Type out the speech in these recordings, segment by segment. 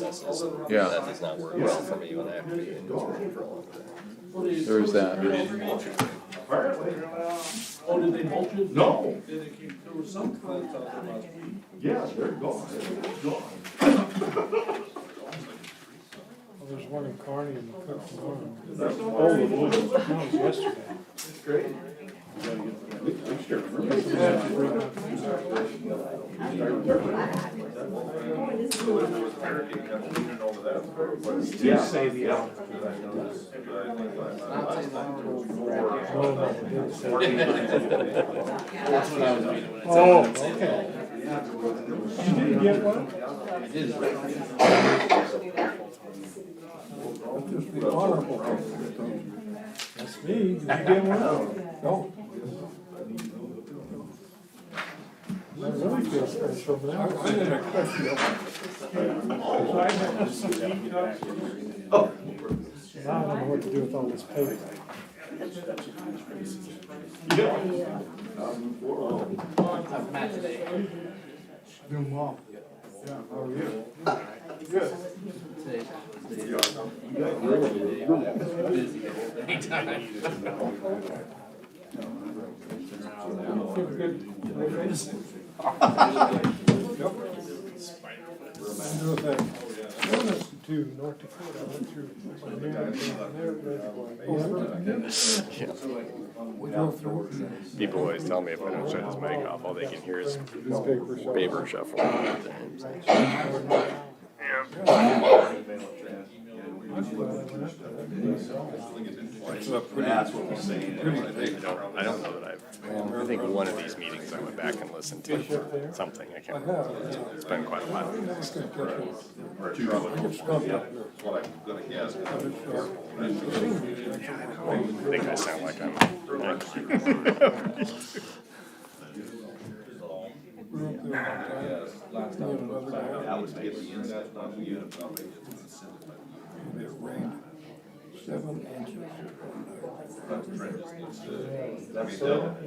recesses. Yeah. That does not work well for me when I have to be in for a long time. There's that. Oh, did they mulch it? No. There was some plants out there last week. Yeah, they're gone. They're gone. Well, there's one in Kearney and Cook's Farm. That's the Oh, it one. was, that was yesterday. Great. Yeah. Say the hour. Oh, okay. You didn't get one? Just the honorable. That's me. Did you get one? No, I really feel special I now. didn't expect you. Now I don't know what to do with all this paper. Doing well. Yeah, how are you? Good. Feel good. I went to North Dakota. I went through We go through. People always tell me if I don't shut this mic off, all they can hear is paper shuffle. That's what we're saying. I don't know that I think one of these meetings I went back and listened to something. I can't remember. It's been quite a while. I think I sound like I'm. That was to get the inside of the unit. It rained 7 inches.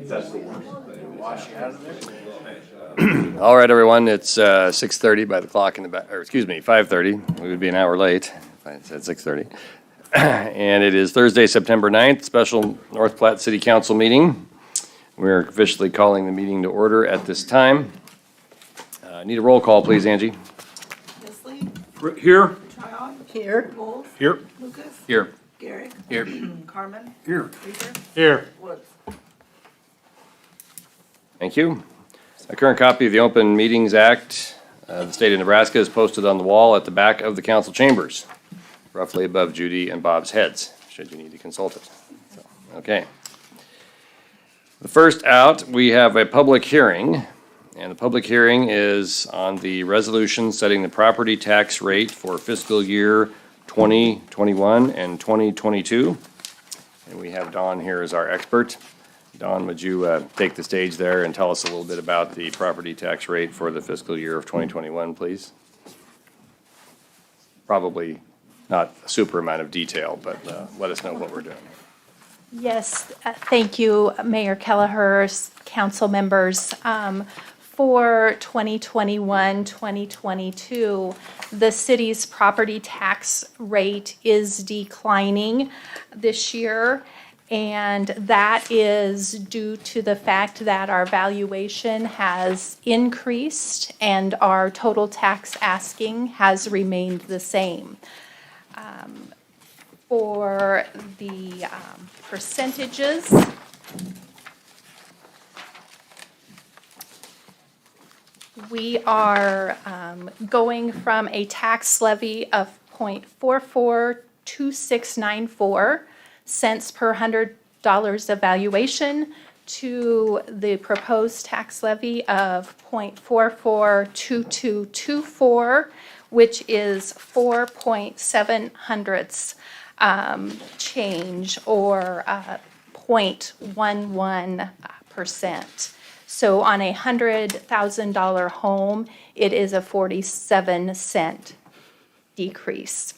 That's the worst. Wash out of there. All right, everyone. It's 6:30 by the clock in the back, or excuse me, 5:30. We would be an hour late if I had said 6:30. And it is Thursday, September 9th, special North Platte City Council meeting. We're officially calling the meeting to order at this time. Need a roll call, please, Angie. Isley, Here? Tryon. Here. Wolf. Here. Lucas. Here. Garrick. Here. Carmen. Here. Reaper. Here. Woods. Thank you. A current copy of the Open Meetings Act, the state of Nebraska, is posted on the wall at the back of the council chambers, roughly above Judy and Bob's heads, should you need to consult it. So, okay. The first out, we have a public hearing, and the public hearing is on the resolution setting the property tax rate for fiscal year 2021 and 2022. And we have Dawn here as our expert. Dawn, would you take the stage there and tell us a little bit about the property tax rate for the fiscal year of 2021, please? Probably not a super amount of detail, but let us know what we're doing. Yes, thank you, Mayor Kelleher, council members. For 2021, 2022, the city's property tax rate is declining this year. And that is due to the fact that our valuation has increased and our total tax asking has remained the same. For the percentages, we are going from a tax levy of 0.442694 cents per $100 of valuation to the proposed tax levy of 0.442224, which is 4.7 hundredths change, or 0.11%. So on a $100,000 home, it is a 47-cent decrease.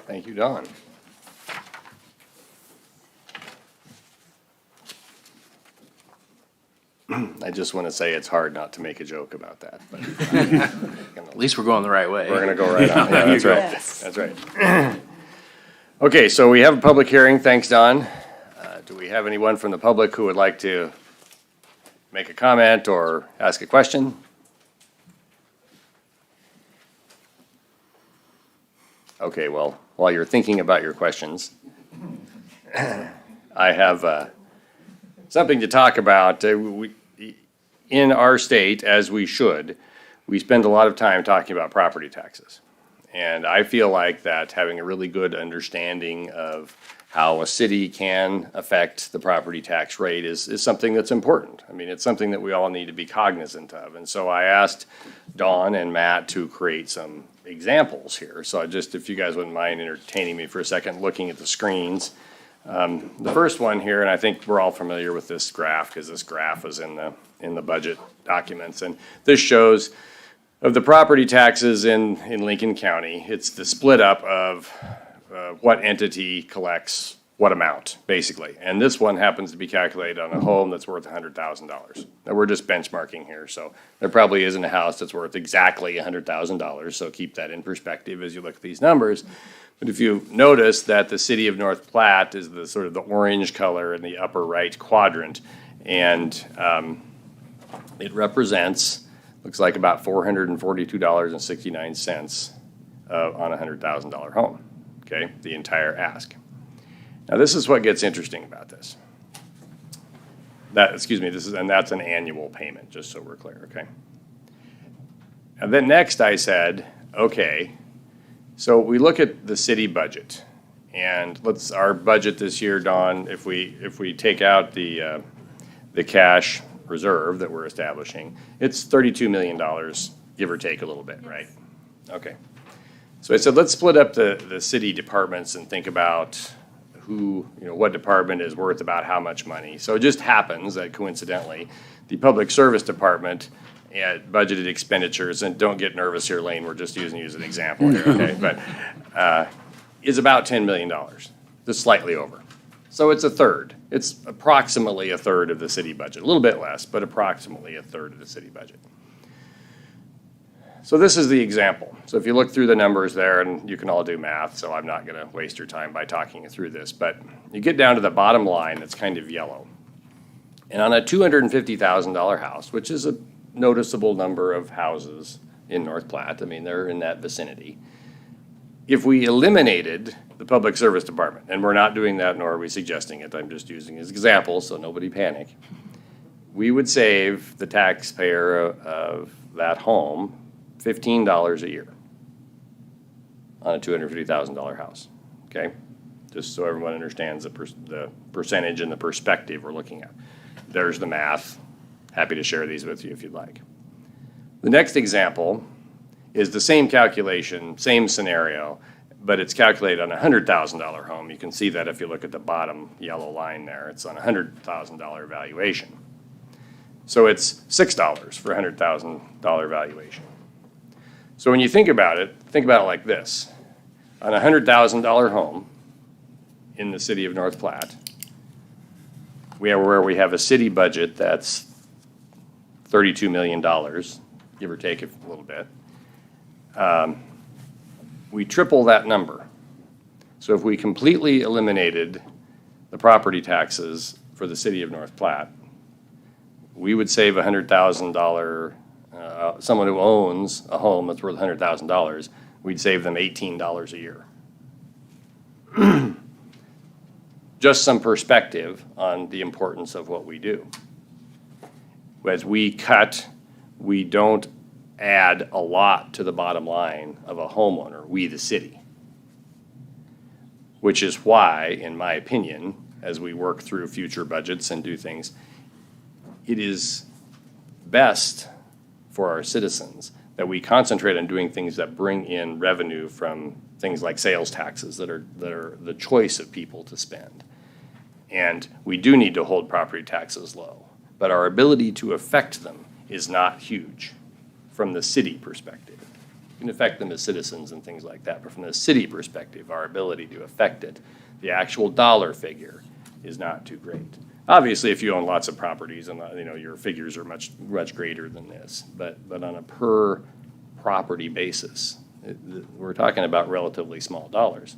Thank you, Dawn. I just want to say it's hard not to make a joke about that, but At least we're going the right way. we're gonna go right on. Yeah, that's right. Yes. That's right. Okay, so we have a public hearing. Thanks, Don. Do we have anyone from the public who would like to make a comment or ask a question? Okay, well, while you're thinking about your questions, I have something to talk about. In our state, as we should, we spend a lot of time talking about property taxes. And I feel like that having a really good understanding of how a city can affect the property tax rate is something that's important. I mean, it's something that we all need to be cognizant of. And so I asked Dawn and Matt to create some examples here. So if you guys wouldn't mind entertaining me for a second, looking at the screens. The first one here, and I think we're all familiar with this graph because this graph was in the budget documents. And this shows of the property taxes in Lincoln County, it's the split up of what entity collects what amount, basically. And this one happens to be calculated on a home that's worth $100,000. Now, we're just benchmarking here, so there probably isn't a house that's worth exactly $100,000, so keep that in perspective as you look at these numbers. But if you notice that the city of North Platte is the sort of the orange color in the upper right quadrant, and it represents, looks like about $442.69 on a $100,000 home, okay, the entire ask. Now, this is what gets interesting about this. That's an annual payment, just so we're clear, okay? And then next I said, okay, so we look at the city budget, and our budget this year, Dawn, if we take out the cash reserve that we're establishing, it's $32 million, give or take a little bit, right? Okay. So I said, let's split up the city departments and think about what department is worth about how much money. So it just happens that coincidentally, the Public Service Department budgeted expenditures, and don't get nervous here, Lane, we're just using you as an example here, okay? But is about $10 million, just slightly over. So it's a third. It's approximately a third of the city budget, a little bit less, but approximately a third of the city budget. So this is the example. So if you look through the numbers there, and you can all do math, so I'm not gonna waste your time by talking you through this, but you get down to the bottom line that's kind of yellow. And on a $250,000 house, which is a noticeable number of houses in North Platte, I mean, they're in that vicinity. If we eliminated the Public Service Department, and we're not doing that, nor are we suggesting it, I'm just using as examples, so nobody panic. We would save the taxpayer of that home $15 a year on a $250,000 house, okay? Just so everyone understands the percentage and the perspective we're looking at. There's the math. Happy to share these with you if you'd like. The next example is the same calculation, same scenario, but it's calculated on a $100,000 home. You can see that if you look at the bottom yellow line there. It's on a $100,000 valuation. So it's $6 for a $100,000 valuation. So when you think about it like this. On a $100,000 home in the city of North Platte, we have a city budget that's $32 million, give or take a little bit. We triple that number. So if we completely eliminated the property taxes for the city of North Platte, we would save $100,000. Someone who owns a home that's worth $100,000, we'd save them $18 a year. Just some perspective on the importance of what we do. As we cut, we don't add a lot to the bottom line of a homeowner, we the city. Which is why, in my opinion, as we work through future budgets and do things, it is best for our citizens that we concentrate on doing things that bring in revenue from things like sales taxes that are the choice of people to spend. And we do need to hold property taxes low, but our ability to affect them is not huge from the city perspective. You can affect them as citizens and things like that, but from the city perspective, our ability to affect it, the actual dollar figure is not too great. Obviously, if you own lots of properties and, your figures are much, much greater than this, but on a per property basis, we're talking about relatively small dollars.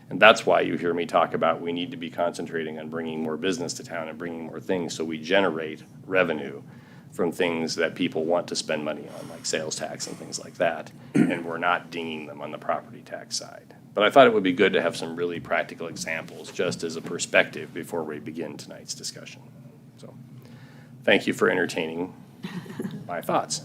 And that's why you hear me talk about we need to be concentrating on bringing more business to town and bringing more things so we generate revenue from things that people want to spend money on, like sales tax and things like that, and we're not dinging them on the property tax side. But I thought it would be good to have some really practical examples just as a perspective before we begin tonight's discussion. So, thank you for entertaining my thoughts.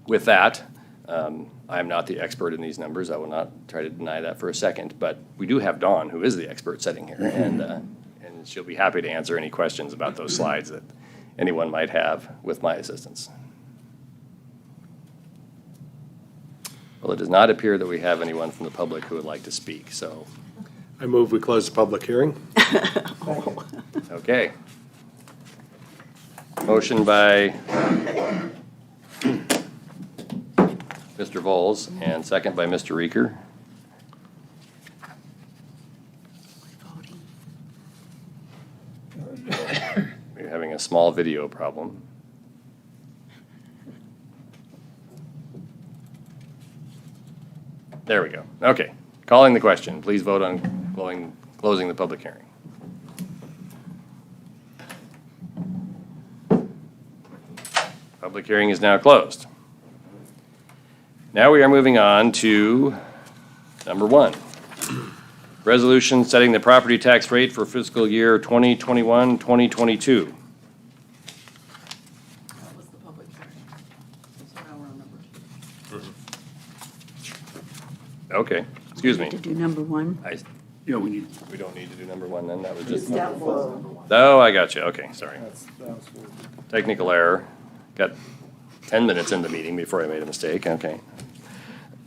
With that, I am not the expert in these numbers. I will not try to deny that for a second, but we do have Dawn, who is the expert sitting here, and she'll be happy to answer any questions about those slides that anyone might have with my assistance. Well, it does not appear that we have anyone from the public who would like to speak, so, I move we close the public hearing. okay. Motion by Mr. Voles and second by Mr. Reeker. We're having a small video problem. There we go. Okay. Calling the question. Please vote on closing the public hearing. Public hearing is now closed. Now we are moving on to number 1. Resolution setting the property tax rate for fiscal year 2021-2022. That was the public hearing. So now we're on number 2. Okay, excuse me. To do number 1. Yeah, we We don't need to do number 1 then, that was just. Down below. Oh, I got you, okay, sorry. Technical error. Got 10 minutes in the meeting before I made a mistake, okay.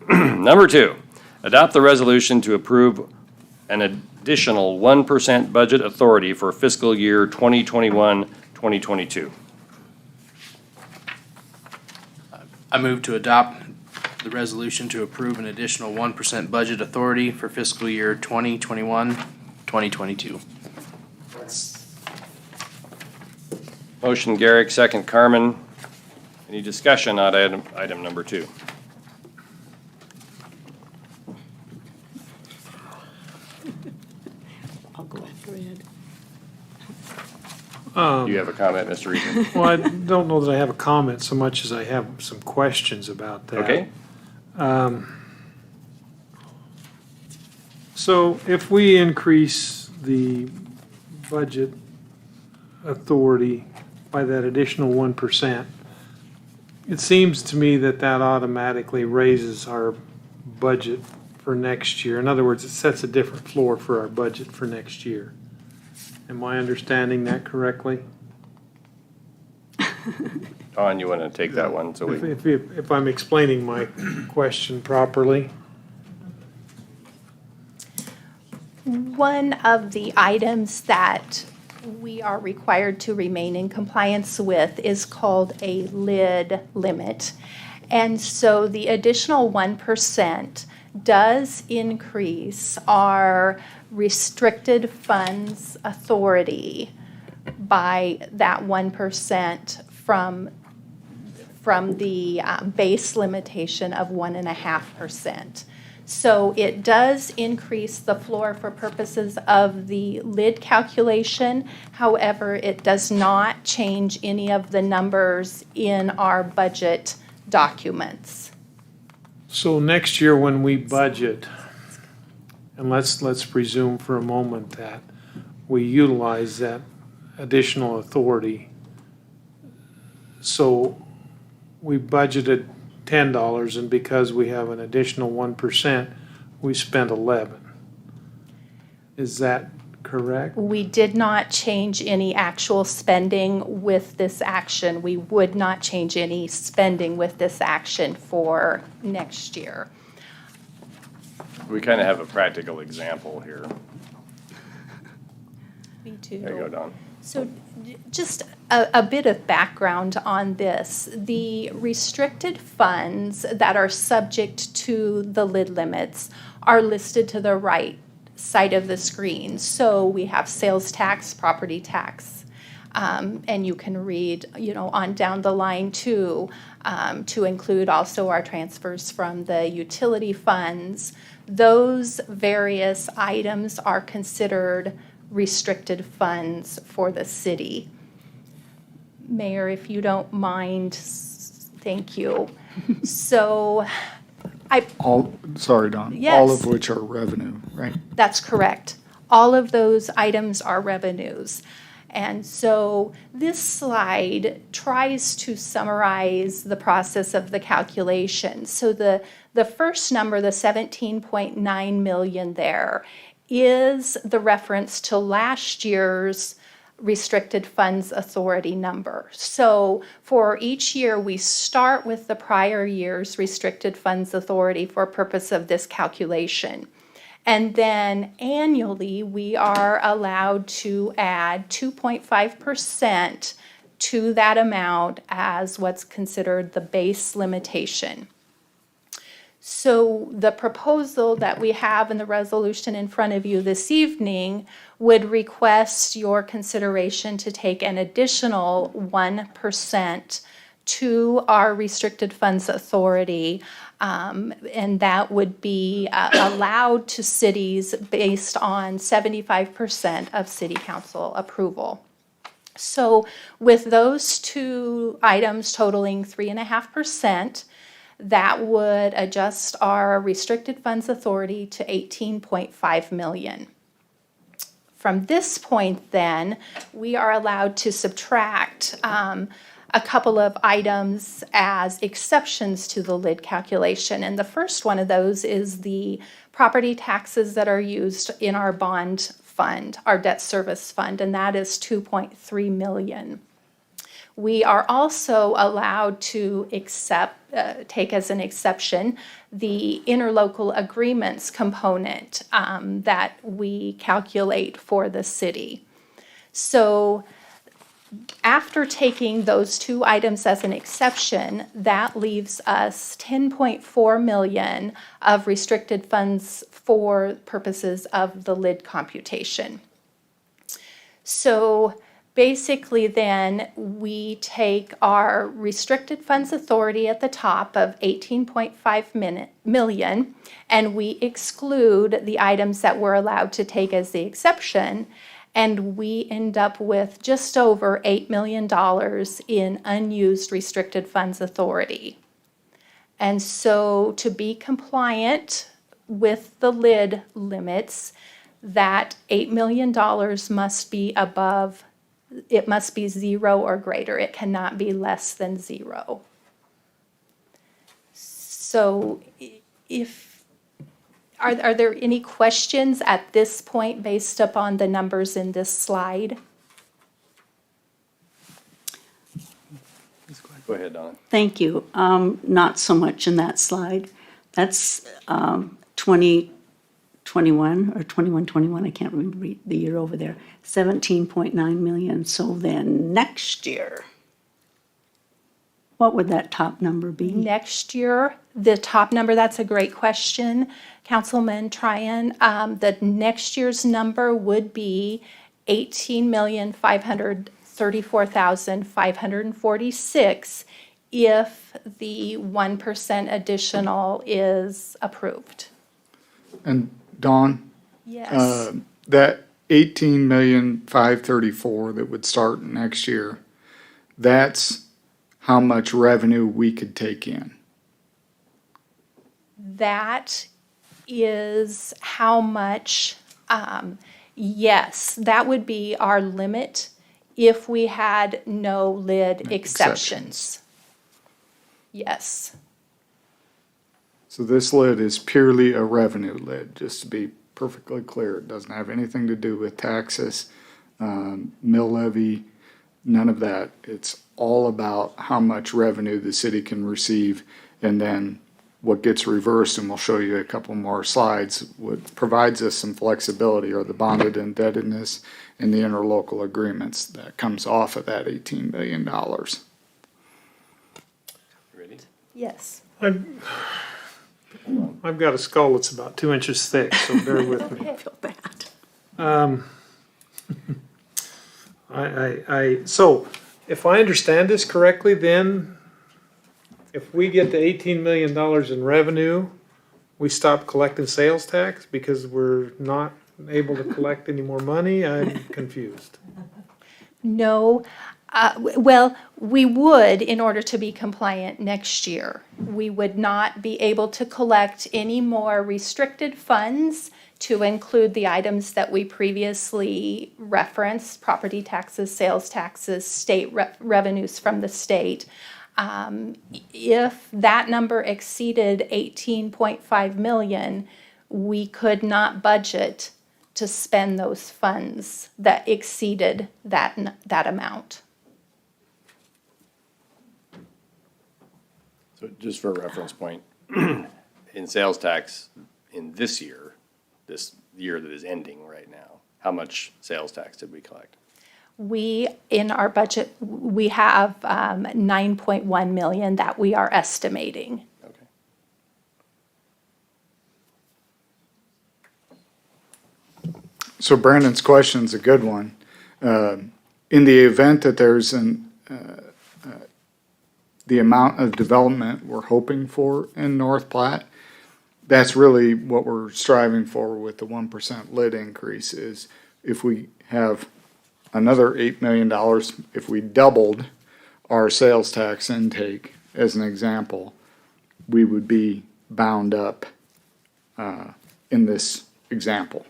Number 2, adopt the resolution to approve an additional 1% budget authority for fiscal year 2021-2022. I move to adopt the resolution to approve an additional 1% budget authority for fiscal year 2021-2022. Motion Garrick, second Carmen. Any discussion on item number 2? I'll go after Ed. Do you have a comment, Mr. Regan? Well, I don't know that I have a comment so much as I have some questions about that. Okay, So if we increase the budget authority by that additional 1%, it seems to me that that automatically raises our budget for next year. In other words, it sets a different floor for our budget for next year. Am I understanding that correctly? Dawn, you want to take that one? So we. If I'm explaining my question properly? One of the items that we are required to remain in compliance with is called a lid limit. And so the additional 1% does increase our restricted funds authority by that 1% from the base limitation of 1.5%. So it does increase the floor for purposes of the lid calculation. However, it does not change any of the numbers in our budget documents. So next year when we budget, and let's presume for a moment that we utilize that additional authority. So we budgeted $10, and because we have an additional 1%, we spent 11. Is that correct? We did not change any actual spending with this action. We would not change any spending with this action for next year. We kind of have a practical example here. Me too. There you go, Dawn. So just a bit of background on this. The restricted funds that are subject to the lid limits are listed to the right side of the screen. So we have sales tax, property tax, and you can read, on down the line too, to include also our transfers from the utility funds. Those various items are considered restricted funds for the city. Mayor, if you don't mind, thank you. So Sorry, Don. Yes. All of which are revenue, right? that's correct. All of those items are revenues. And so this slide tries to summarize the process of the calculation. So the first number, the 17.9 million there, is the reference to last year's restricted funds authority number. So for each year, we start with the prior year's restricted funds authority for purpose of this calculation. And then annually, we are allowed to add 2.5% to that amount as what's considered the base limitation. So the proposal that we have in the resolution in front of you this evening would request your consideration to take an additional 1% to our restricted funds authority, and that would be allowed to cities based on 75% of city council approval. So with those two items totaling 3.5%, that would adjust our restricted funds authority to 18.5 million. From this point then, we are allowed to subtract a couple of items as exceptions to the lid calculation. And the first one of those is the property taxes that are used in our bond fund, our debt service fund, and that is 2.3 million. We are also allowed to take as an exception the interlocal agreements component that we calculate for the city. So after taking those two items as an exception, that leaves us 10.4 million of restricted funds for purposes of the lid computation. So basically then, we take our restricted funds authority at the top of 18.5 million, and we exclude the items that we're allowed to take as the exception, and we end up with just over $8 million in unused restricted funds authority. And so to be compliant with the lid limits, that $8 million must be above. It must be 0 or greater. It cannot be less than 0. So are there any questions at this point based upon the numbers in this slide? Go ahead, Donna. Thank you. Not so much in that slide. That's 2021 or 21, I can't remember the year over there. 17.9 million. So then next year, what would that top number be? Next year, the top number, that's a great question, Councilman Tryon. The next year's number would be 18,534,546 if the 1% additional is approved. And Dawn, Yes. that 18,534,000 that would start next year, that's how much revenue we could take in. That is how much, yes, that would be our limit if we had no lid exceptions. Yes. So this lid is purely a revenue lid, just to be perfectly clear. It doesn't have anything to do with taxes, mill levy, none of that. It's all about how much revenue the city can receive, and then what gets reversed, and we'll show you a couple more slides, what provides us some flexibility are the bonded indebtedness and the interlocal agreements that comes off of that $18 million. Ready? Yes. I've got a skull that's about 2 inches thick, so bear with me. I feel bad. So if I understand this correctly, then if we get to $18 million in revenue, we stop collecting sales tax because we're not able to collect any more money? I'm confused. No, well, we would in order to be compliant next year. We would not be able to collect any more restricted funds to include the items that we previously referenced, property taxes, sales taxes, state revenues from the state. If that number exceeded 18.5 million, we could not budget to spend those funds that exceeded that amount. So just for a reference point, in sales tax in this year that is ending right now, how much sales tax did we collect? We, in our budget, we have 9.1 million that we are estimating. Okay. So Brandon's question's a good one. In the event that there's the amount of development we're hoping for in North Platte, that's really what we're striving for with the 1% lid increase is if we have another $8 million, if we doubled our sales tax intake, as an example, we would be bound up in this example.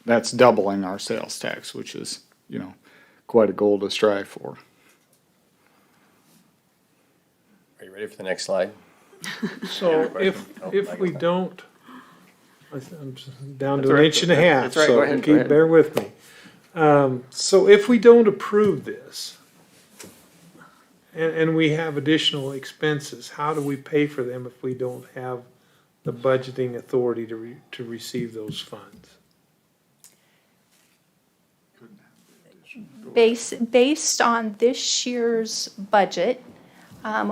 That's doubling our sales tax, which is, quite a goal to strive for. Are you ready for the next slide? So if we don't, I'm down to an inch and a half, That's right, go so ahead, go ahead. bear with me. So if we don't approve this, and we have additional expenses, how do we pay for them if we don't have the budgeting authority to receive those funds? Based on this year's budget,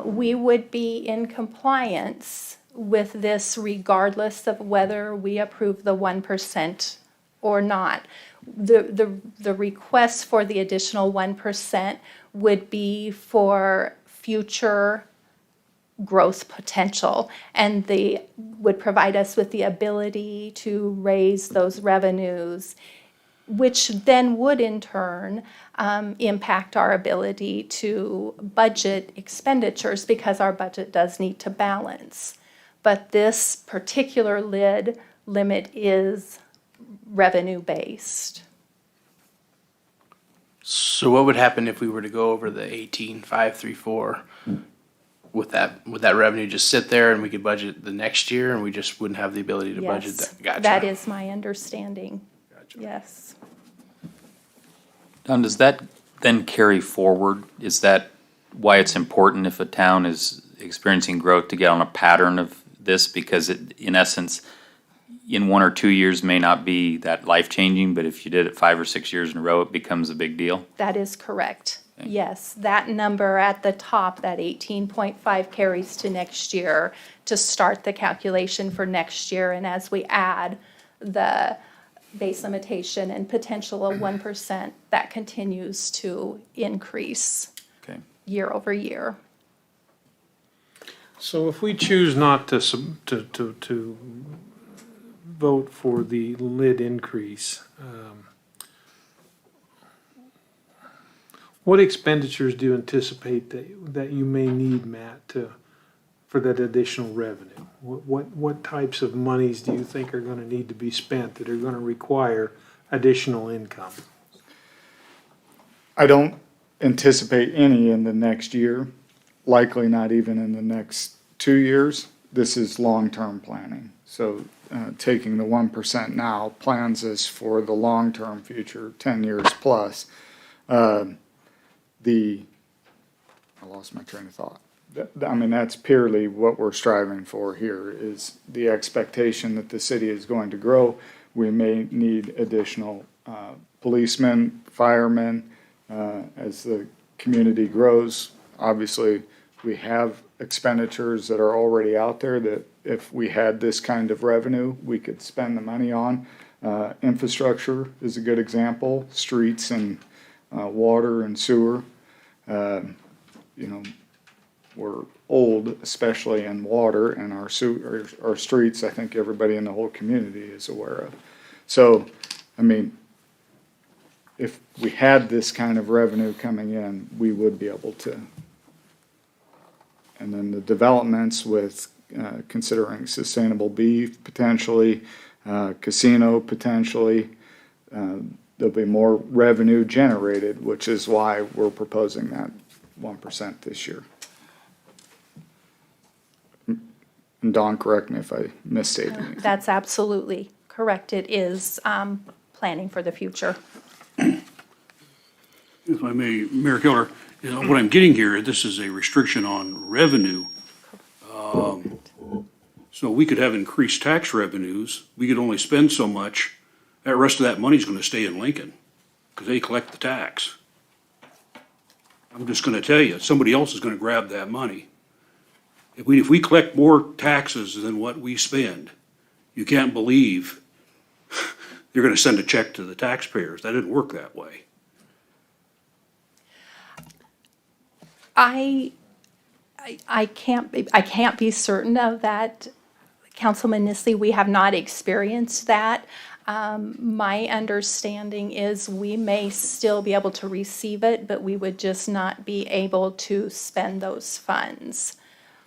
we would be in compliance with this regardless of whether we approve the 1% or not. The request for the additional 1% would be for future growth potential, and they would provide us with the ability to raise those revenues, which then would in turn impact our ability to budget expenditures because our budget does need to balance. But this particular limit is revenue-based. So what would happen if we were to go over the 18,534? Would that revenue just sit there and we could budget the next year and we just wouldn't have the ability to budget Yes, that? Gotcha. that is my understanding. Gotcha. Yes. Don, does that then carry forward? Is that why it's important if a town is experiencing growth to get on a pattern of this? Because it, in essence, in 1 or 2 years may not be that life-changing, but if you did it 5 or 6 years in a row, it becomes a big deal? That is correct. Okay. Yes, that number at the top, that 18.5 carries to next year to start the calculation for next year. And as we add the base limitation and potential of 1%, that continues to increase Okay. year over year. So if we choose not to vote for the lid increase, what expenditures do you anticipate that you may need, Matt, for that additional revenue? What types of monies do you think are gonna need to be spent that are gonna require additional income? I don't anticipate any in the next year, likely not even in the next 2 years. This is long-term planning. So taking the 1% now plans us for the long-term future, 10 years plus. I lost my train of thought. I mean, that's purely what we're striving for here is the expectation that the city is going to grow. We may need additional policemen, firemen, as the community grows. Obviously, we have expenditures that are already out there that if we had this kind of revenue, we could spend the money on. Infrastructure is a good example, streets and water and sewer. You know, we're old, especially in water, and our streets, I think everybody in the whole community is aware of. So, I mean, if we had this kind of revenue coming in, we would be able to. And then the developments with considering sustainable beef potentially, casino potentially, there'll be more revenue generated, which is why we're proposing that 1% this year. And Dawn, correct me if I misstated anything. That's absolutely correct. It is planning for the future. If I may, Mayor Keller, you know, what I'm getting here, this is a restriction on revenue. So we could have increased tax revenues, we could only spend so much, that rest of that money's gonna stay in Lincoln, because they collect the tax. I'm just gonna tell you, somebody else is gonna grab that money. If we collect more taxes than what we spend, you can't believe they're gonna send a check to the taxpayers. That didn't work that way. I can't be certain of that, Councilman Nisley. We have not experienced that. My understanding is we may still be able to receive it, but we would just not be able to spend those funds.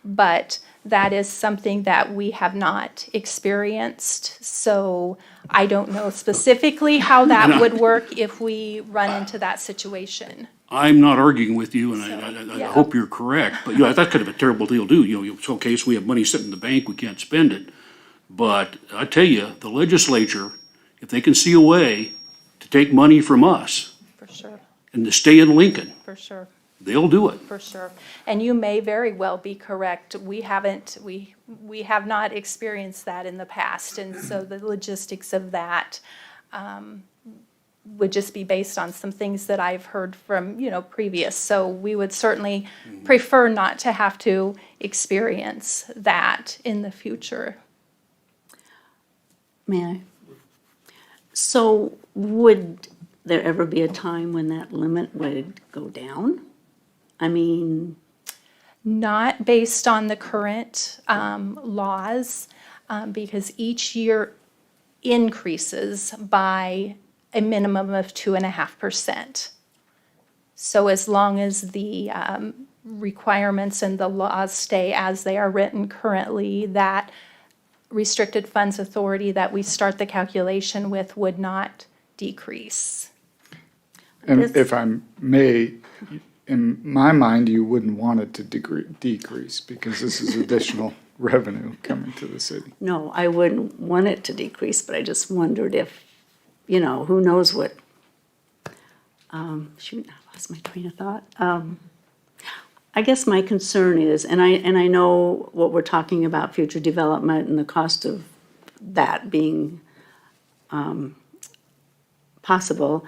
But that is something that we have not experienced, so I don't know specifically how that would work if we run into that situation. I'm not arguing with you, and I yeah. hope you're correct, but, you know, that's kind of a terrible deal to do. You know, it's okay, so we have money sitting in the bank, we can't spend it. But I tell you, the legislature, if they can see a way to take money from us For sure, and to stay in Lincoln, for sure. they'll do it. For sure. And you may very well be correct. We have not experienced that in the past. And so the logistics of that would just be based on some things that I've heard from, you know, previous. So we would certainly prefer not to have to experience that in the future. May I? So would there ever be a time when that limit would go down? I mean, Not based on the current laws, because each year increases by a minimum of 2.5%. So as long as the requirements and the laws stay as they are written currently, that restricted funds authority that we start the calculation with would not decrease. And This- if I may, in my mind, you wouldn't want it to decrease because this is additional revenue coming to the city. no, I wouldn't want it to decrease, but I just wondered if, you know, who knows what, shoot, I lost my train of thought. I guess my concern is, and I know what we're talking about, future development and the cost of that being possible.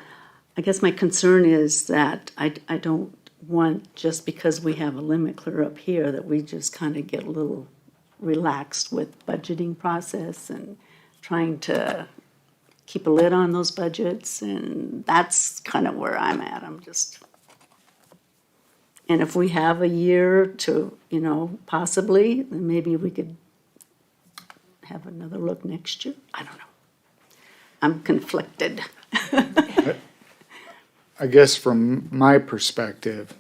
I guess my concern is that I don't want, just because we have a limit clear up here, that we just kind of get a little relaxed with budgeting process and trying to keep a lid on those budgets, and that's kind of where I'm at. And if we have a year to, you know, possibly, then maybe we could have another look next year. I don't know. I'm conflicted. I guess from my perspective,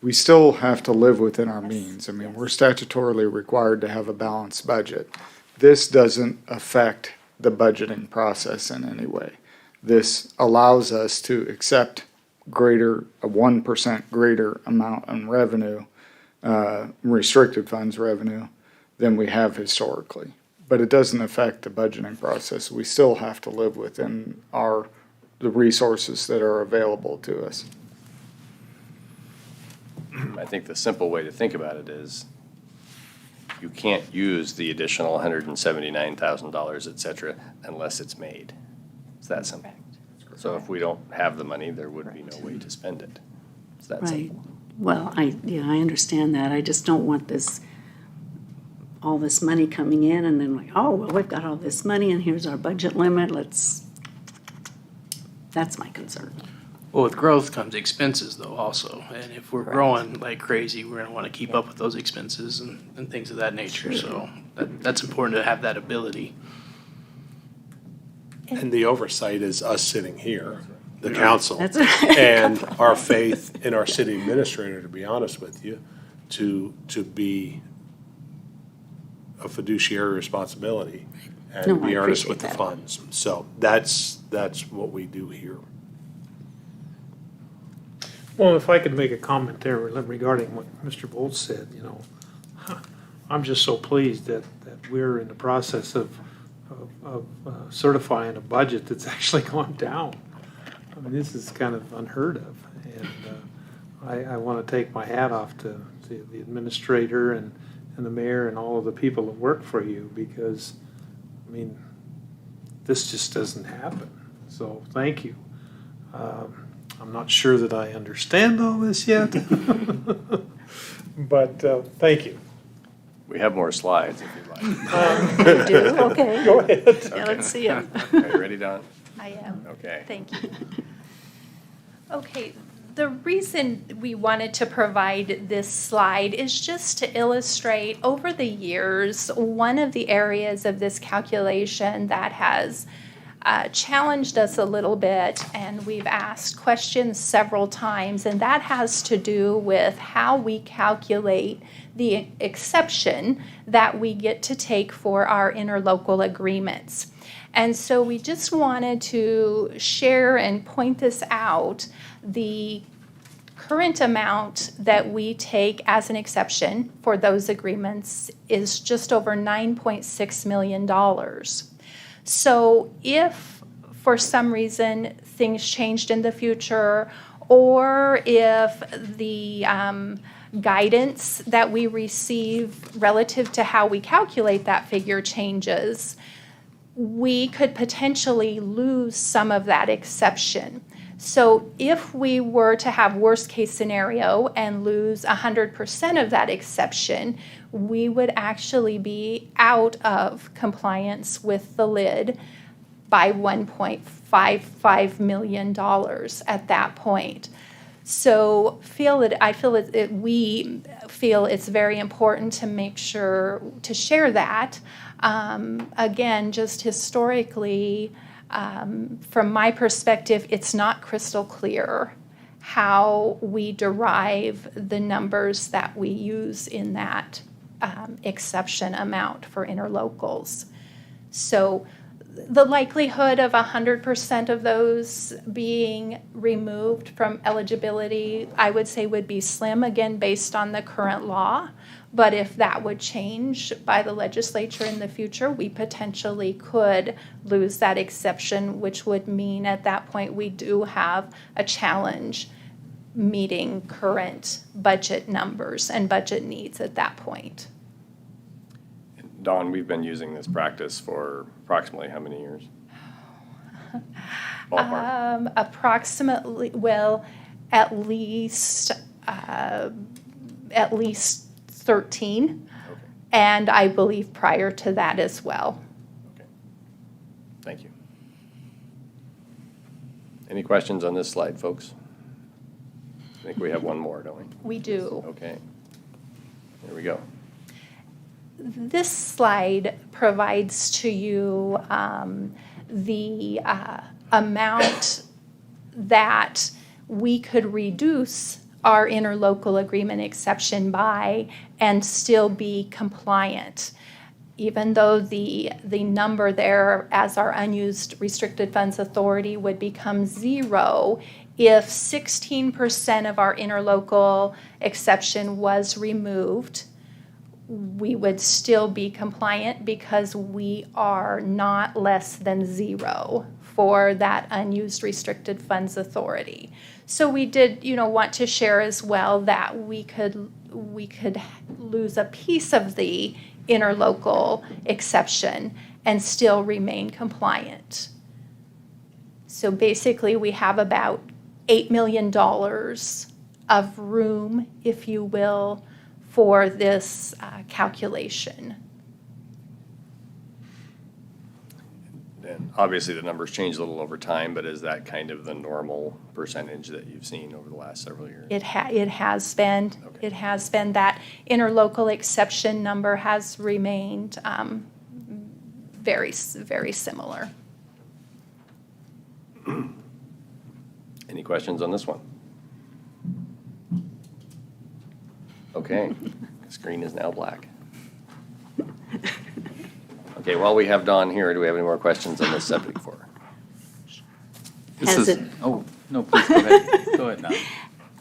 we still have to live within our means. I mean, we're statutorily required to have a balanced budget. This doesn't affect the budgeting process in any way. This allows us to accept a 1% greater amount in revenue, restricted funds revenue, than we have historically. But it doesn't affect the budgeting process. We still have to live within the resources that are available to us. I think the simple way to think about it is you can't use the additional $179,000, et cetera, unless it's made. It's that simple. So if we don't have the money, there would be no way to spend it. It's that Right. simple. Well, I understand that. I just don't want this all this money coming in and then like, oh, well, we've got all this money and here's our budget limit, that's my concern. Well, with growth comes expenses though also, and if we're growing like crazy, we're gonna wanna keep up with those expenses and things of that nature, so that's important to have that ability. And the oversight is us sitting here, the council. That's right. And our faith in our city administrator, to be honest with you, to be a fiduciary responsibility No, and I be earnest with appreciate the that. funds. So that's what we do here. Well, if I could make a comment there regarding what Mr. Bolts said, you know, I'm just so pleased that we're in the process of certifying a budget that's actually gone down. I mean, this is kind of unheard of, and I want to take my hat off to the administrator and the mayor and all of the people that work for you, because, I mean, this just doesn't happen. So, thank you. I'm not sure that I understand all this yet, but thank you. We have more slides if you'd like. You do? Okay. Go ahead. Yeah, let's see them. Okay, you ready, Don? I am. Okay. Thank you. Okay, the reason we wanted to provide this slide is just to illustrate over the years, one of the areas of this calculation that has challenged us a little bit, and we've asked questions several times, and that has to do with how we calculate the exception that we get to take for our interlocal agreements. And so we just wanted to share and point this out. The current amount that we take as an exception for those agreements is just over $9.6 million. So if for some reason things changed in the future, or if the guidance that we receive relative to how we calculate that figure changes, we could potentially lose some of that exception. So if we were to have worst case scenario and lose 100% of that exception, we would actually be out of compliance with the lid by $1.55 million at that point. So we feel it's very important to make sure to share that. Again, just historically, from my perspective, it's not crystal clear how we derive the numbers that we use in that exception amount for interlocals. So the likelihood of 100% of those being removed from eligibility, I would say, would be slim, again, based on the current law. But if that would change by the legislature in the future, we potentially could lose that exception, which would mean at that point we do have a challenge meeting current budget numbers and budget needs at that point. Dawn, we've been using this practice for approximately how many years? Ballpark. Approximately, well, at least 13, Okay. and I believe prior to that as well. Okay. Thank you. Any questions on this slide, folks? I think we have one more, don't we? We do. Okay. There we go. This slide provides to you the amount that we could reduce our interlocal agreement exception by and still be compliant. Even though the number there as our unused restricted funds authority would become 0 if 16% of our interlocal exception was removed, we would still be compliant because we are not less than 0 for that unused restricted funds authority. So we did, want to share as well that we could lose a piece of the interlocal exception and still remain compliant. So basically we have about $8 million of room, if you will, for this calculation And obviously, the numbers change a little over time, but is that kind of the normal percentage that you've seen over the last several years? It has been. Okay. It has been. That interlocal exception number has remained very similar. Any questions on this one? Okay, the screen is now black. Okay, while we have Dawn here, do we have any more questions on this subject for her? This Has is, it- oh, no, please go ahead. Go ahead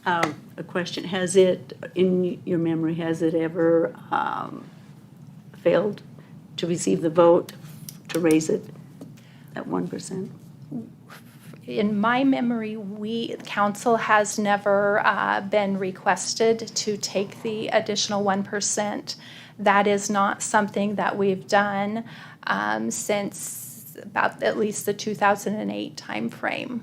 now. A question, has it, in your memory, has it ever failed to receive the vote to raise it at 1%? In my memory, council has never been requested to take the additional 1%. That is not something that we've done since about at least the 2008 timeframe.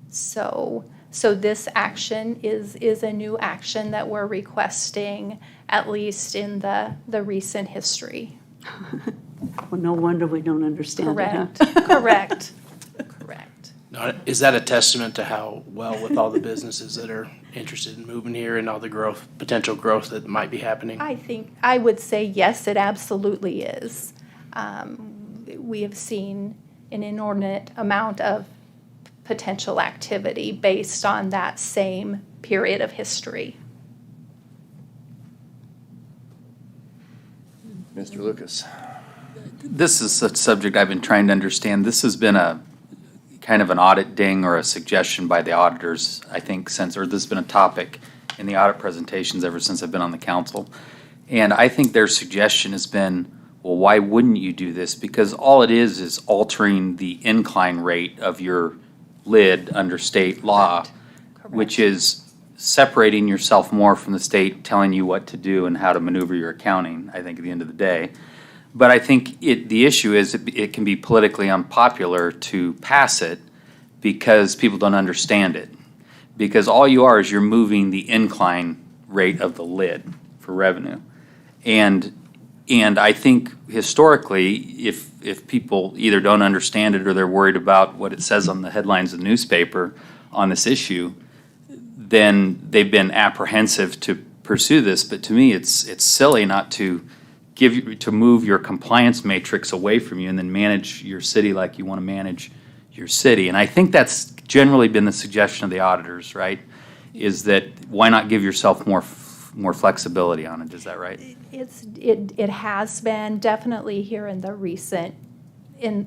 So this action is a new action that we're requesting, at least in the recent history. Well, no wonder we don't understand it, huh? Correct. Now, is that a testament to how well with all the businesses that are interested in moving here and all the growth, potential growth that might be happening? I would say yes, it absolutely is. We have seen an inordinate amount of potential activity based on that same period of history. Mr. Lucas? This is a subject I've been trying to understand. This has been a kind of an audit ding or a suggestion by the auditors, I think, or this has been a topic in the audit presentations ever since I've been on the council. And I think their suggestion has been, well, why wouldn't you do this? Because all it is altering the incline rate of your lid under state law, which is separating yourself more from the state, telling you what to do and how to maneuver your accounting, I think, at the end of the day. But I think the issue is it can be politically unpopular to pass it because people don't understand it. Because all you are is you're moving the incline rate of the lid for revenue. And I think historically, if people either don't understand it or they're worried about what it says on the headlines of the newspaper on this issue, then they've been apprehensive to pursue this. But to me, it's silly not to move your compliance matrix away from you and then manage your city like you want to manage your city. And I think that's generally been the suggestion of the auditors, right? Is that why not give yourself more flexibility on it? Is that right? It has been definitely here in the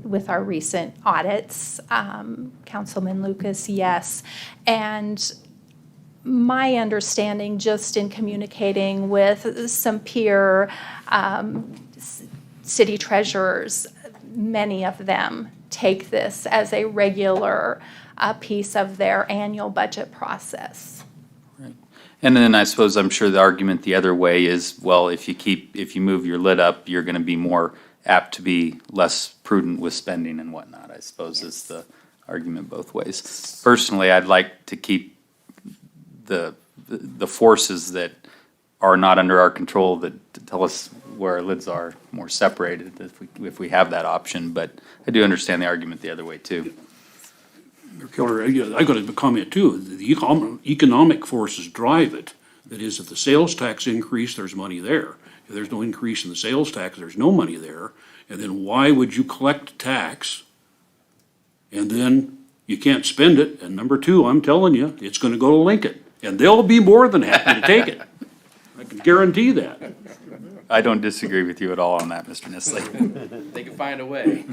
with our recent audits, Councilman Lucas, yes. And my understanding, just in communicating with some peer city treasurers, many of them take this as a regular piece of their annual budget process. Right. And then I suppose I'm sure the argument the other way is, well, if you move your lid up, you're going to be more apt to be less prudent with spending and whatnot, I suppose is the argument both ways. Personally, I'd like to keep the forces that are not under our control that tell us where our lids are more separated if we have that option. But I do understand the argument the other way too. Keller, I got a comment too. The economic forces drive it. That is, if the sales tax increase, there's money there. If there's no increase in the sales tax, there's no money there. And then why would you collect tax and then you can't spend it? And number two, I'm telling you, it's going to go to Lincoln. And they'll be more than happy to take it. I can guarantee that. I don't disagree with you at all on that, Mr. Nisley. They can find a way.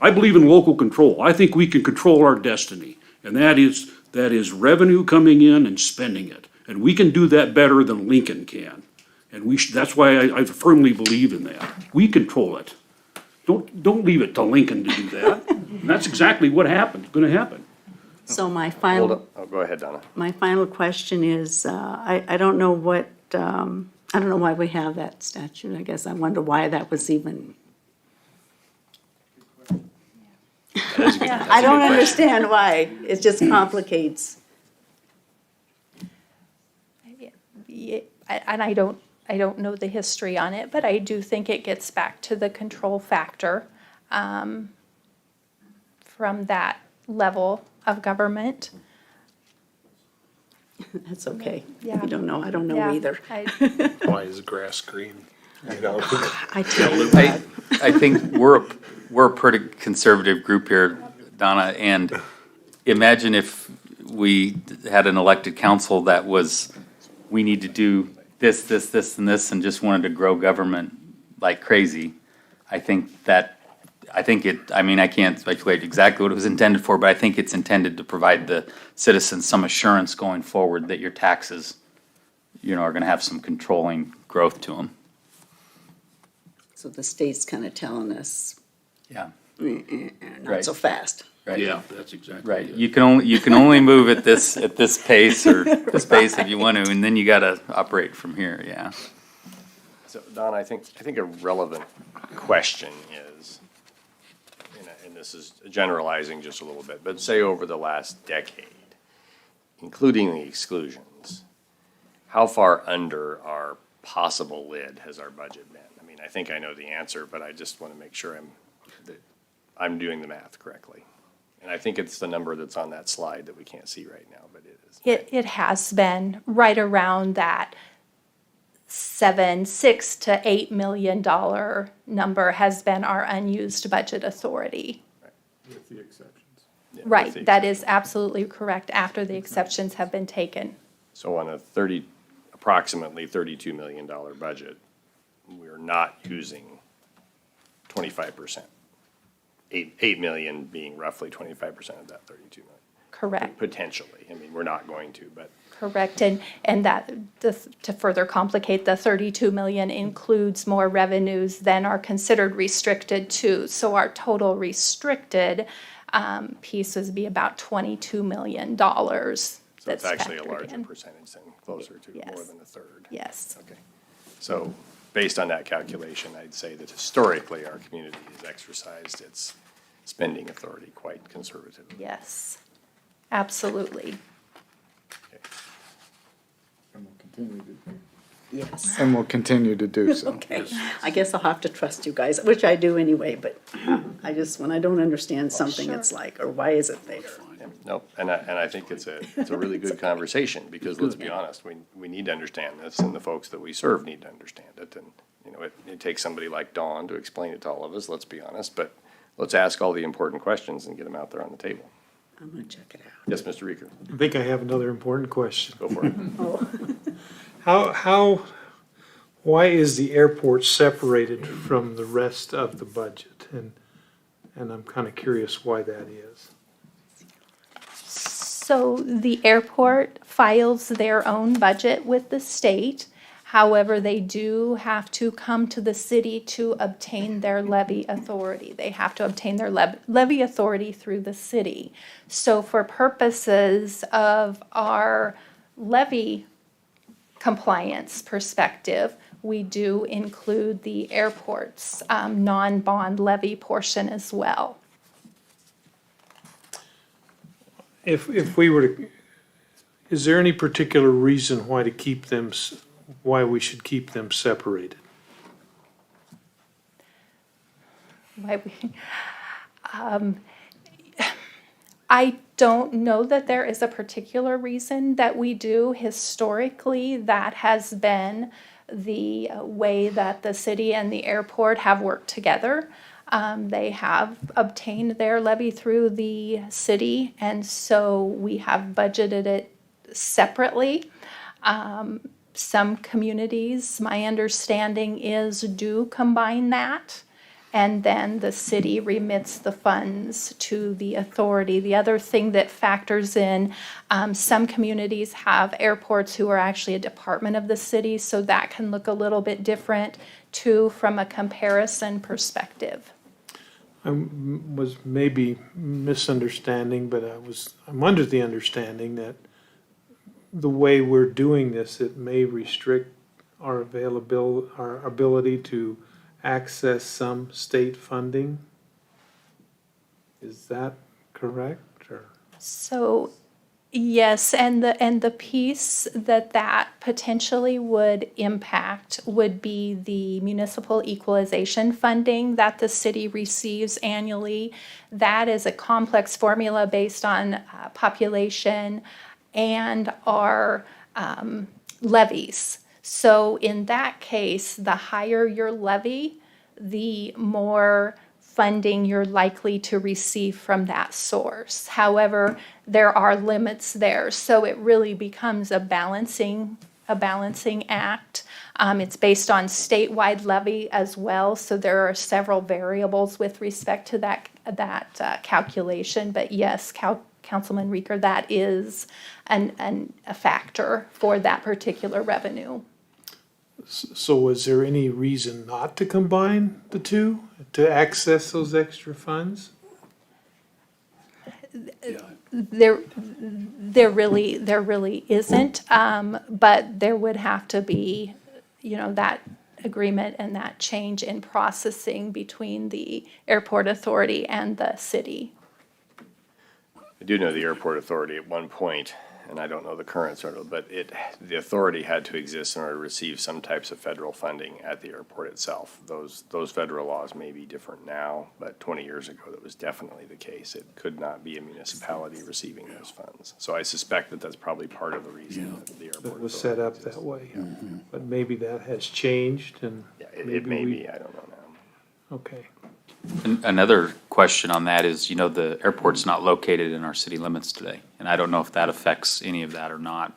I believe in local control. I think we can control our destiny. And that is revenue coming in and spending it. And we can do that better than Lincoln can. And that's why I firmly believe in that. We control it. Don't leave it to Lincoln to do that. And that's exactly what going to happen. So my Hold final, on. Oh, go ahead, Donna. my final question is, I don't know what, I don't know why we have that statute. I guess I wonder why that was even. I don't understand why. It just complicates. And I don't know the history on it, but I do think it gets back to the control factor. from that level of government. That's okay. Yeah. If you don't know, I don't know Yeah, either. Why is grass green? You know? I tell you I, what, I think we're a pretty conservative group here, Donna, and imagine if we had an elected council that was, we need to do this, this, this, and this, and just wanted to grow government like crazy. I think I mean, I can't speculate exactly what it was intended for, but I think it's intended to provide the citizens some assurance going forward that your taxes, are gonna have some controlling growth to them. so the state's kind of telling us, Yeah. not Right. so fast. Right. Yeah, that's exactly Right, it. you can only move at this pace or this pace if you want to, and then you gotta operate from here, yeah. So, Don, I think a relevant question is, and this is generalizing just a little bit, but say over the last decade, including the exclusions, how far under our possible lid has our budget been? I mean, I think I know the answer, but I just want to make sure I'm doing the math correctly. And I think it's the number that's on that slide that we can't see right now, but it is. It has been right around that $6 to $8 million number has been our unused budget authority. With the exceptions. Yeah, Right, with the that is absolutely correct, after the exceptions have been taken. So on a approximately $32 million budget, we're not using 25%. 8 million being roughly 25% of that 32 million. Correct. Potentially. I mean, we're not going to, but Correct, and that, to further complicate, the 32 million includes more revenues than are considered restricted too. So our total restricted piece would be about $22 million. so it's actually a factored larger in. percentage than closer to more Yes. than a third. Yes, Okay. So based on that calculation, I'd say that historically our community has exercised its spending authority quite conservatively. yes, absolutely. And we'll continue to, Yes. and we'll continue to do so. Okay, I guess I'll have to trust you guys, which I do anyway, but I just, when I don't understand something, it's like, or why is it there? Yeah, Nope, and I think it's a really good conversation, because let's be honest, we need to understand this, and the folks that we serve need to understand it, and, it takes somebody like Dawn to explain it to all of us, let's be honest, but let's ask all the important questions and get them out there on the table. I'm gonna check it out. Yes, Mr. Reeker, I think I have another important question. go for it. Why is the airport separated from the rest of the budget? And I'm kind of curious why that is. So the airport files their own budget with the state. However, they do have to come to the city to obtain their levy authority. They have to obtain their levy authority through the city. So for purposes of our levy compliance perspective, we do include the airport's non-bond levy portion as well. If we were to, is there any particular reason why why we should keep them separated? I don't know that there is a particular reason that we do. Historically, that has been the way that the city and the airport have worked together. They have obtained their levy through the city, and so we have budgeted it separately. Some communities, my understanding is, do combine that, and then the city remits the funds to the authority. The other thing that factors in, some communities have airports who are actually a department of the city, so that can look a little bit different too from a comparison perspective. I was maybe misunderstanding, but I'm under the understanding that the way we're doing this, it may restrict our ability to access some state funding. Is that correct, or? So Yes, and the piece that potentially would impact would be the municipal equalization funding that the city receives annually. That is a complex formula based on population and our levies. So in that case, the higher your levy, the more funding you're likely to receive from that source. However, there are limits there, so it really becomes a balancing act. It's based on statewide levy as well, so there are several variables with respect to that calculation. But yes, Councilman Reeker, that is a factor for that particular revenue. So is there any reason not to combine the two, to access those extra funds? There really isn't, but there would have to be, that agreement and that change in processing between the airport authority and the city. I do know the airport authority at one point, and I don't know the current sort of, but the authority had to exist in order to receive some types of federal funding at the airport itself. Those federal laws may be different now, but 20 years ago, that was definitely the case. It could not be a municipality receiving those funds. So I suspect that that's probably part of the reason that the airport It was authority set up exists. that way, but maybe that has changed and. Yeah, it may be, I don't know now. Okay. Another question on that is, the airport's not located in our city limits today, and I don't know if that affects any of that or not.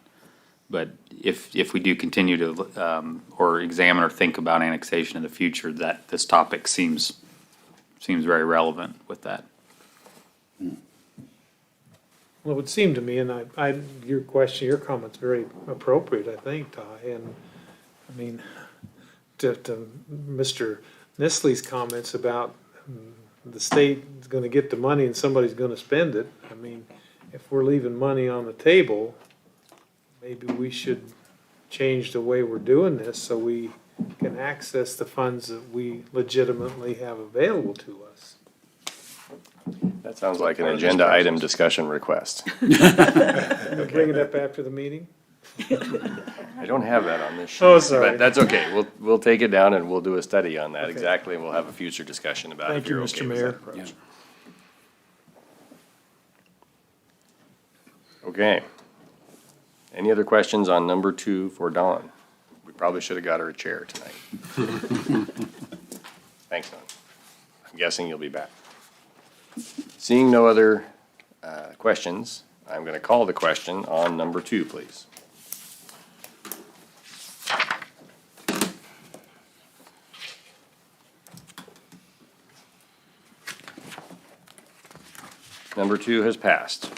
But if we do continue to, or examine or think about annexation in the future, that this topic seems very relevant with that. Well, it would seem to me, and your comment's very appropriate, I think, Ty, and, I mean, to Mr. Nisley's comments about the state is gonna get the money and somebody's gonna spend it. I mean, if we're leaving money on the table, maybe we should change the way we're doing this so we can access the funds that we legitimately have available to us. That sounds like an agenda item discussion request. Bring it up after the meeting? I don't have that on this sheet. Oh, sorry. But that's okay. We'll take it down and we'll do a study on that Okay. exactly, and we'll have a future discussion about it. Thank if you, you're Mr. okay with Mayor. that approach. Okay. Any other questions on number 2 for Dawn? We probably should have got her a chair tonight. Thanks, Dawn. I'm guessing you'll be back. Seeing no other questions, I'm going to call the question on number 2, please. Number 2 has passed.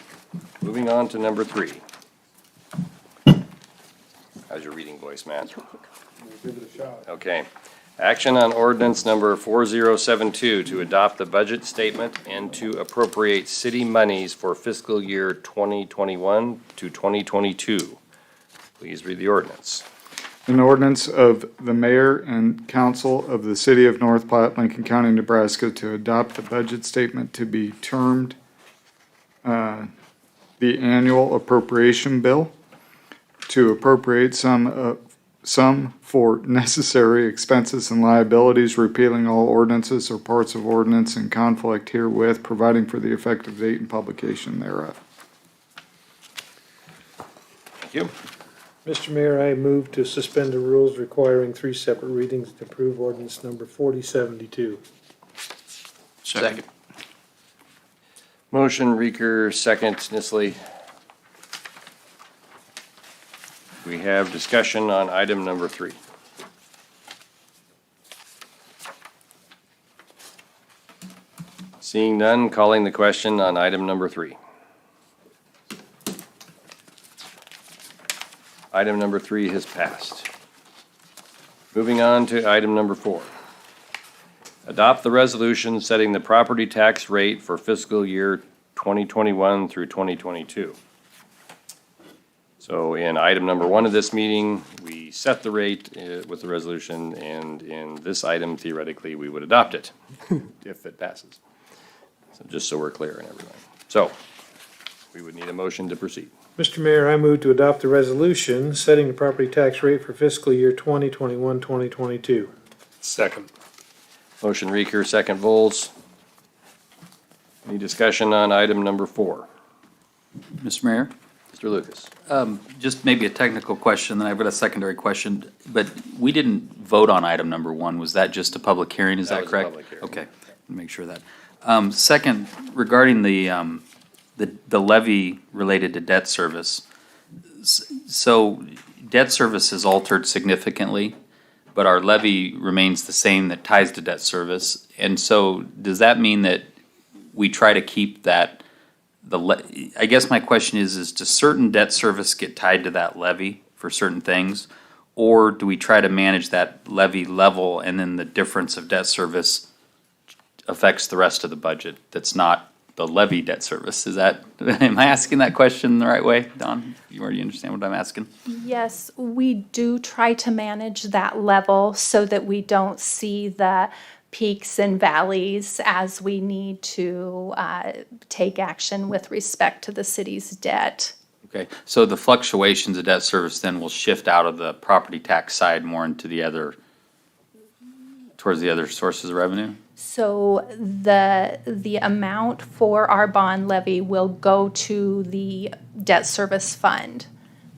Moving on to number 3. How's your reading voice, Matt? Give it a shot. Okay. Action on ordinance number 4072 to adopt the budget statement and to appropriate city monies for fiscal year 2021 to 2022. Please read the ordinance. An ordinance of the mayor and council of the city of North Platte, Lincoln County, Nebraska, to adopt the budget statement to be termed the annual appropriation bill, to appropriate some for necessary expenses and liabilities, repealing all ordinances or parts of ordinance in conflict herewith, providing for the effective date and publication thereof. Thank you. Mr. Mayor, I move to suspend the rules requiring 3 separate readings to approve ordinance number 4072. Second. Motion, Reeker, second, Nisley. We have discussion on item number 3. Seeing none, calling the question on item number 3. Item number 3 has passed. Moving on to item number 4. Adopt the resolution setting the property tax rate for fiscal year 2021 through 2022. So in item number 1 of this meeting, we set the rate with the resolution, and in this item, theoretically, we would adopt it if it passes. So just so we're clear and everything. So we would need a motion to proceed. Mr. Mayor, I move to adopt the resolution setting the property tax rate for fiscal year 2021, 2022. Second. Motion Reeker, second Vols. Any discussion on item number 4? Mr. Mayor? Mr. Lucas? Just maybe a technical question, then I've got a secondary question. But we didn't vote on item number 1. Was that just a public hearing? Is That that was a correct? public hearing. Okay, make sure of that. Second, regarding the levy related to debt service. So debt service is altered significantly, but our levy remains the same that ties to debt service. And so does that mean that we try to keep that, I guess my question is does certain debt service get tied to that levy for certain things? Or do we try to manage that levy level and then the difference of debt service affects the rest of the budget that's not the levy debt service? Is that, am I asking that question the right way, Don? You already understand what I'm asking? Yes, we do try to manage that level so that we don't see the peaks and valleys as we need to take action with respect to the city's debt. Okay, so the fluctuations of debt service then will shift out of the property tax side more into the other, towards the other sources of revenue? So the amount for our bond levy will go to the debt service fund.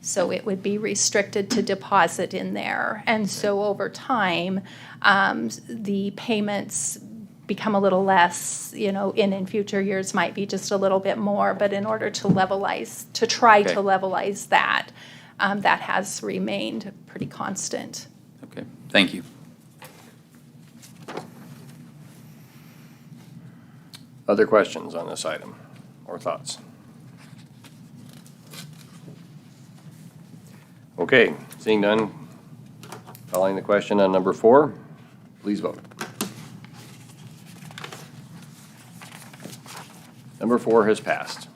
So it would be restricted to deposit in there. And so over time, the payments become a little less, in future years might be just a little bit more. But in order to levelize, to try to levelize that, that has remained pretty constant. Okay, thank you. Other questions on this item or thoughts? Okay, seeing none, calling the question on number 4, please vote. Number 4 has passed.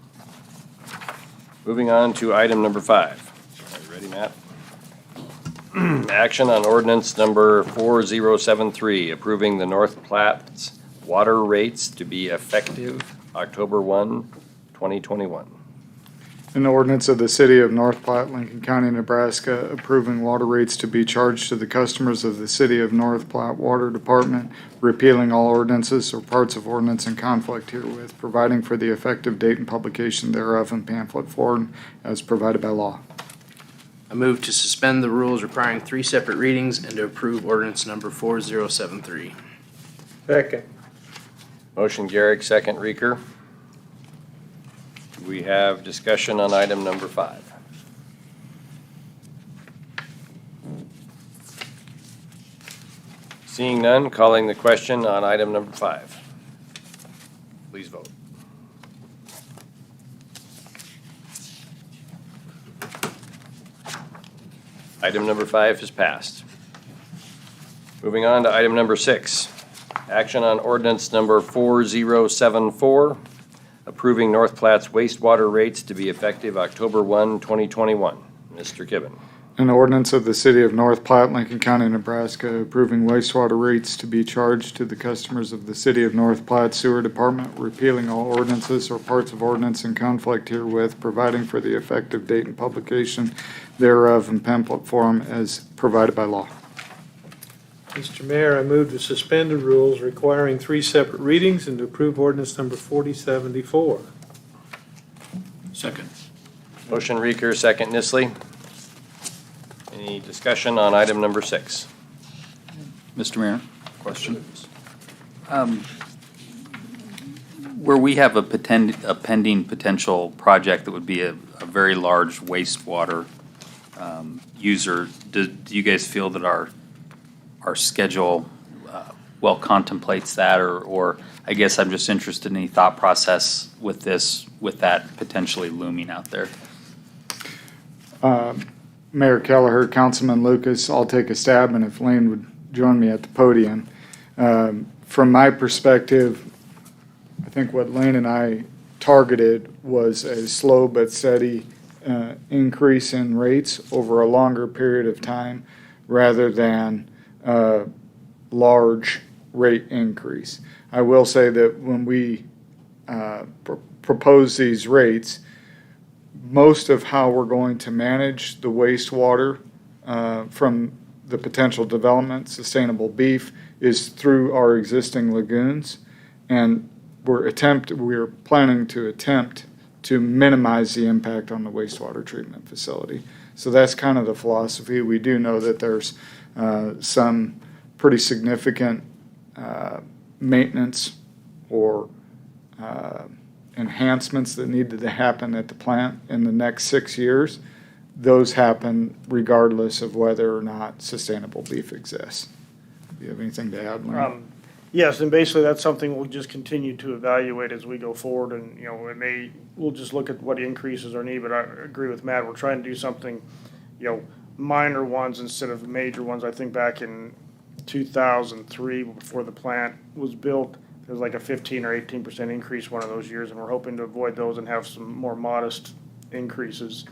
Moving on to item number 5. Are you ready, Matt? Action on ordinance number 4073, approving the North Platte's water rates to be effective October 1, 2021. An ordinance of the City of North Platte, Lincoln County, Nebraska, approving water rates to be charged to the customers of the City of North Platte Water Department, repealing all ordinances or parts of ordinance in conflict herewith, providing for the effective date and publication thereof in pamphlet form as provided by law. I move to suspend the rules requiring 3 separate readings and to approve ordinance number 4073. Second. Motion Garrick, second Reeker. We have discussion on item number 5. Seeing none, calling the question on item number 5. Please vote. Item number 5 is passed. Moving on to item number 6. Action on ordinance number 4074, approving North Platte's wastewater rates to be effective October 1, 2021. Mr. Kibben. An ordinance of the City of North Platte, Lincoln County, Nebraska, approving wastewater rates to be charged to the customers of the City of North Platte Sewer Department, repealing all ordinances or parts of ordinance in conflict herewith, providing for the effective date and publication thereof in pamphlet form as provided by law. Mr. Mayor, I move to suspend the rules requiring 3 separate readings and to approve ordinance number 4074. Second. Motion Reeker, second Nisley. Any discussion on item number 6? Mr. Mayor, question. Where we have a pending potential project that would be a very large wastewater user, do you guys feel that our schedule well contemplates that, or I guess I'm just interested in any thought process with this, with that potentially looming out there? Mayor Kelleher, Councilman Lucas, I'll take a stab, and if Lane would join me at the podium. From my perspective, I think what Lane and I targeted was a slow but steady increase in rates over a longer period of time rather than large rate increase. I will say that when we propose these rates, most of how we're going to manage the wastewater from the potential development, sustainable beef, is through our existing lagoons. And we're planning to attempt to minimize the impact on the wastewater treatment facility. So that's kind of the philosophy. We do know that there's some pretty significant maintenance or enhancements that needed to happen at the plant in the next 6 years. Those happen regardless of whether or not sustainable beef exists. Do you have anything to add, Lynn? Yes, and basically that's something we'll just continue to evaluate as we go forward, and, you know, we'll just look at what increases are needed, but I agree with Matt, we're trying to do something, you know, minor ones instead of major ones. I think back in 2003, before the plant was built, there was like a 15 or 18% increase one of those years, and we're hoping to avoid those and have some more modest increases.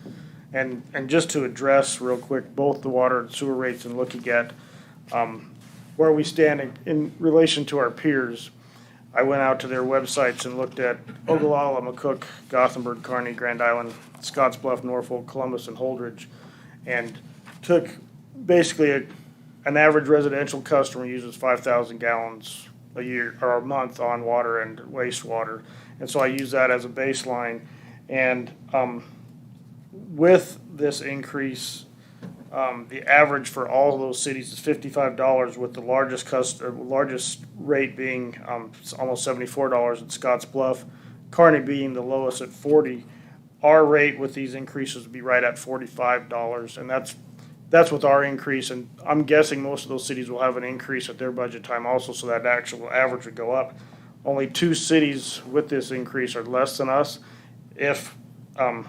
And just to address real quick, both the water and sewer rates and looking at, where we stand in relation to our peers, I went out to their websites and looked at Ogallala, McCook, Gothenburg, Kearney, Grand Island, Scottsbluff, Norfolk, Columbus, and Holdridge, and took basically an average residential customer uses 5,000 gallons a year or a month on water and wastewater. And so I use that as a baseline. And with this increase, the average for all of those cities is $55, with the largest rate being almost $74 at Scottsbluff, Kearney being the lowest at $40. Our rate with these increases would be right at $45, and that's with our increase. And I'm guessing most of those cities will have an increase at their budget time also, so that actual average would go up. Only 2 cities with this increase are less than us. If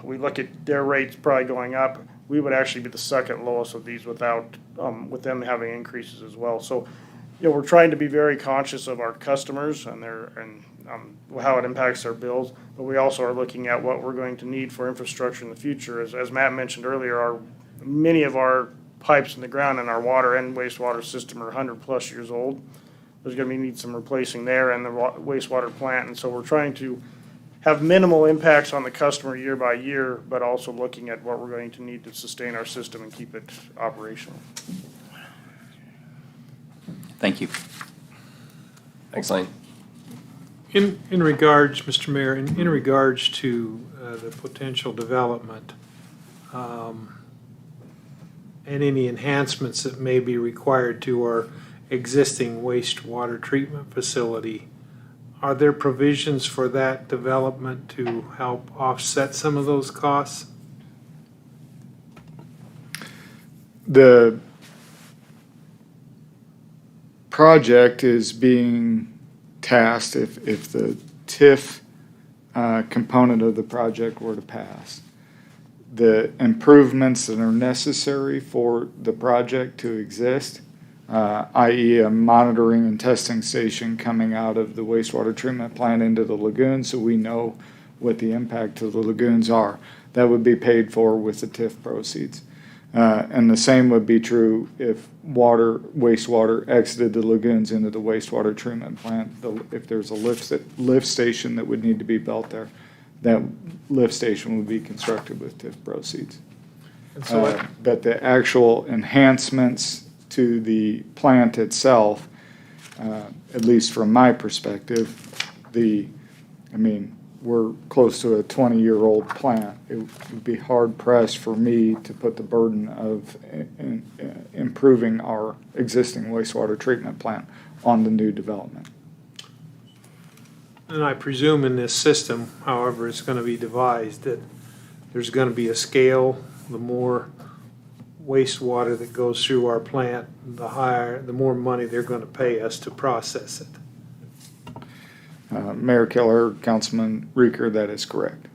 we look at their rates probably going up, we would actually be the second lowest of these without with them having increases as well. So, you know, we're trying to be very conscious of our customers and how it impacts their bills, but we also are looking at what we're going to need for infrastructure in the future. As Matt mentioned earlier, many of our pipes in the ground in our water and wastewater system are 100+ years old. There's going to need some replacing there and the wastewater plant, and so we're trying to have minimal impacts on the customer year by year, but also looking at what we're going to need to sustain our system and keep it operational. Thank you. Thanks, Lane. In regards, Mr. Mayor, in regards to the potential development and any enhancements that may be required to our existing wastewater treatment facility, are there provisions for that development to help offset some of those costs? The project is being tasked, if the TIF component of the project were to pass, the improvements that are necessary for the project to exist, i.e. a monitoring and testing station coming out of the wastewater treatment plant into the lagoon so we know what the impact of the lagoons are. That would be paid for with the TIF proceeds. And the same would be true if wastewater exited the lagoons into the wastewater treatment plant. If there's a lift station that would need to be built there, that lift station would be constructed with TIF proceeds. But the actual enhancements to the plant itself, at least from my perspective, we're close to a 20-year-old plant. It would be hard-pressed for me to put the burden of improving our existing wastewater treatment plant on the new development. And I presume in this system, however it's going to be devised, that there's going to be a scale. The more wastewater that goes through our plant, the more money they're going to pay us to process it. Mayor Keller, Councilman Reeker, that is correct.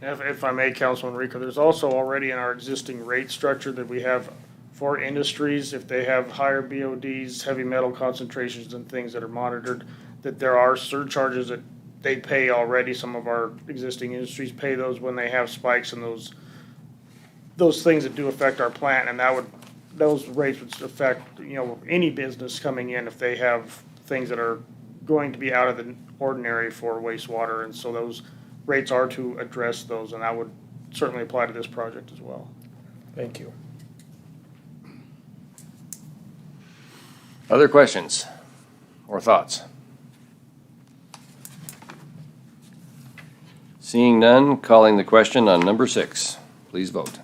If I may, Councilman Reeker, there's also already in our existing rate structure that we have for industries, if they have higher BODs, heavy metal concentrations and things that are monitored, that there are surcharges that they pay already. Some of our existing industries pay those when they have spikes and those things that do affect our plant, and those rates would affect, any business coming in if they have things that are going to be out of the ordinary for wastewater, and so those rates are to address those, and that would certainly apply to this project as well. Thank you. Other questions or thoughts? Seeing none, calling the question on number 6. Please vote.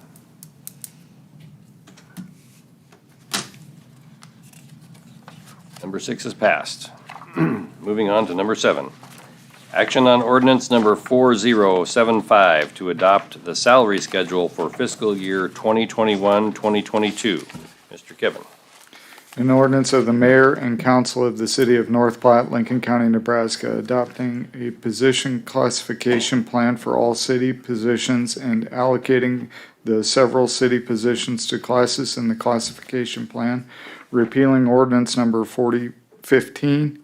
Number 6 is passed. Moving on to number 7. Action on ordinance number 4075 to adopt the salary schedule for fiscal year 2021-2022. Mr. Kevin. An ordinance of the mayor and council of the city of North Platte, Lincoln County, Nebraska, adopting a position classification plan for all city positions and allocating the several city positions to classes in the classification plan, repealing ordinance number 4015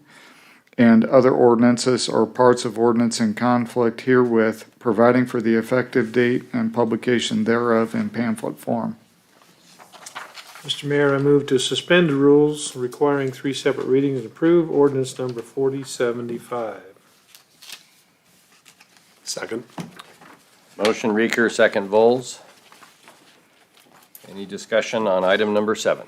and other ordinances or parts of ordinance in conflict herewith, providing for the effective date and publication thereof in pamphlet form. Mr. Mayor, I move to suspend the rules requiring 3 separate readings and approve ordinance number 4075. Second. Motion Reeker, second Vols. Any discussion on item number 7?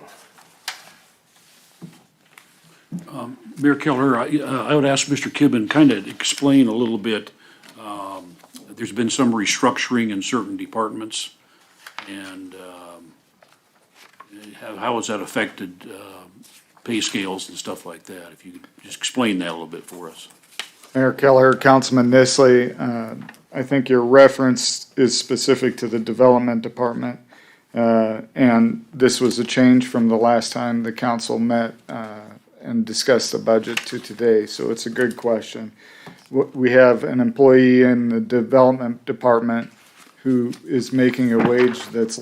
Mayor Keller, I would ask Mr. Kibben kind of explain a little bit. There's been some restructuring in certain departments, and how has that affected pay scales and stuff like that? If you could just explain that a little bit for us. Mayor Keller, Councilman Nisley, I think your reference is specific to the development department. And this was a change from the last time the council met and discussed the budget to today, so it's a good question. We have an employee in the development department who is making a wage that's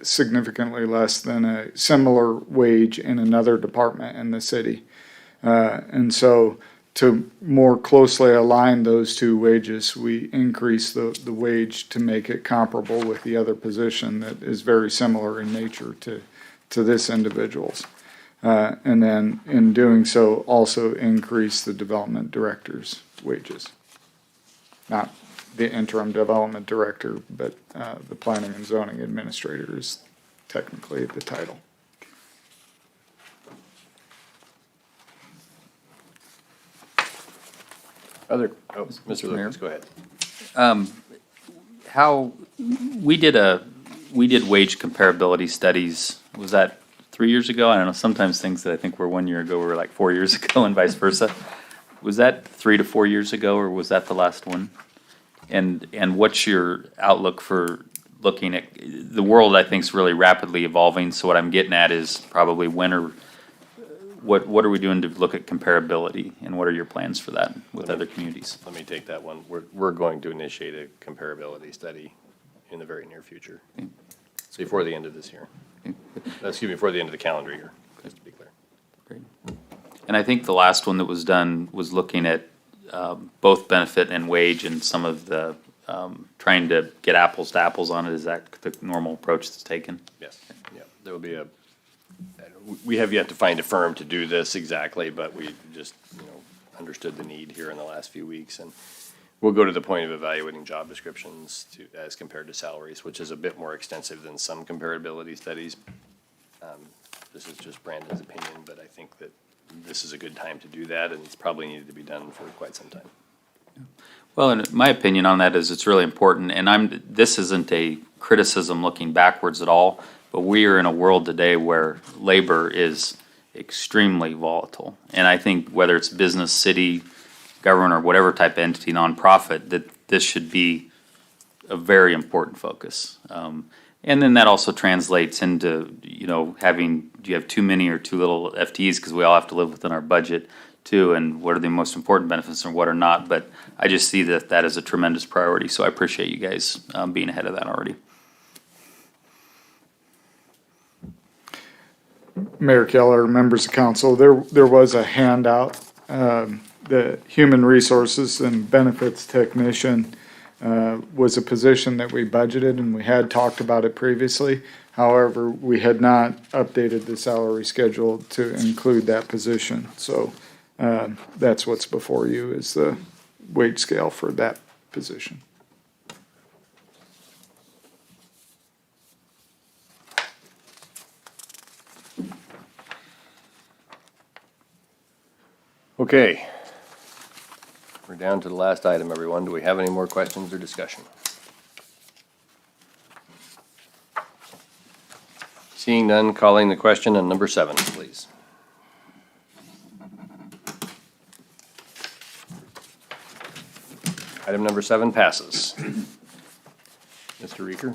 significantly less than a similar wage in another department in the city. And so to more closely align those two wages, we increase the wage to make it comparable with the other position that is very similar in nature to this individual's. And then in doing so, also increase the development director's wages. Not the interim development director, but the planning and zoning administrator is technically the title. Mr. Lucas, go ahead. How, we did wage comparability studies, was that 3 years ago? I don't know, sometimes things that I think were 1 year ago were like 4 years ago and vice versa. Was that 3 to 4 years ago, or was that the last one? And what's your outlook for looking at, the world I think is really rapidly evolving, so what I'm getting at is probably what are we doing to look at comparability, and what are your plans for that with other communities? Let me take that one. We're going to initiate a comparability study in the very near future, before the end of this year. Excuse me, before the end of the calendar year, just to be clear. Great. And I think the last one that was done was looking at both benefit and wage, and some of the trying to get apples to apples on it. Is that the normal approach that's taken? Yes, yeah, there will be we have yet to find a firm to do this exactly, but we just, understood the need here in the last few weeks, and we'll go to the point of evaluating job descriptions as compared to salaries, which is a bit more extensive than some comparability studies. This is just Brandon's opinion, but I think that this is a good time to do that, and it's probably needed to be done for quite some time. Well, and my opinion on that is it's really important, and this isn't a criticism looking backwards at all, but we are in a world today where labor is extremely volatile. And I think whether it's business, city, government, or whatever type of entity, nonprofit, that this should be a very important focus. And then that also translates into, do you have too many or too little FTEs, because we all have to live within our budget too, and what are the most important benefits and what are not. But I just see that as a tremendous priority, so I appreciate you guys being ahead of that already. Mayor Keller, members of council, there was a handout. The human resources and benefits technician was a position that we budgeted, and we had talked about it previously. However, we had not updated the salary schedule to include that position. So that's what's before you, is the wage scale for that position. Okay. We're down to the last item, everyone. Do we have any more questions or discussion? Seeing none, calling the question on number 7, please. Item number 7 passes. Mr. Reeker?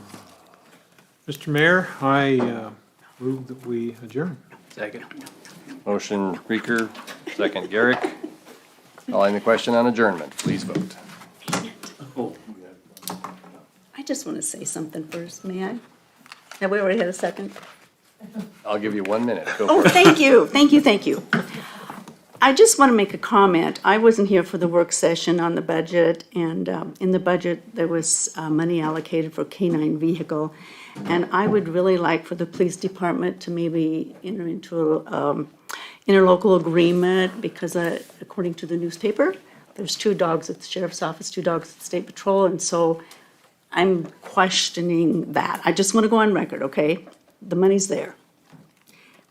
Mr. Mayor, I move that we adjourn. Second. Motion Reeker, second Garrick. Calling the question on adjournment. Please vote. I just want to say something first, may I? Have we already had a second? I'll give you 1 minute. Go Oh, for it. thank you, thank you, thank you. I just want to make a comment. I wasn't here for the work session on the budget, and in the budget, there was money allocated for canine vehicle. And I would really like for the police department to maybe enter into an interlocal agreement, because according to the newspaper, there's 2 dogs at the sheriff's office, 2 dogs at the state patrol, and so I'm questioning that. I just want to go on record, okay? The money's there.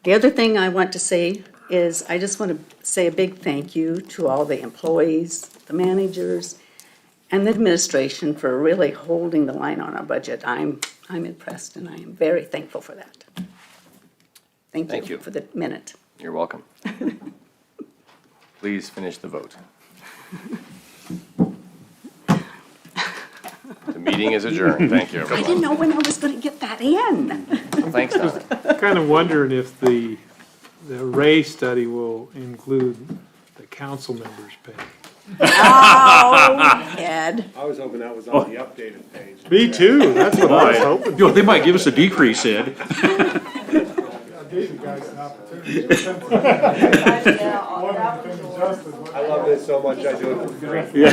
The other thing I want to say is I just want to say a big thank you to all the employees, the managers, and the administration for really holding the line on our budget. I'm impressed, and I am very thankful for that. Thank you for the minute. You're welcome. Please finish the vote. The meeting is adjourned. Thank you, I everyone. didn't know when I was going to get that in. Thanks, Donna. Kind of wondering if the Ray study will include the council members' pay. Oh, Ed. I was hoping that was on the updated page. Me too, that's what I was hoping. You know, they might give us a decrease, Ed. I gave you guys an opportunity. Yeah, that was yours. I love this so much, I do it for free.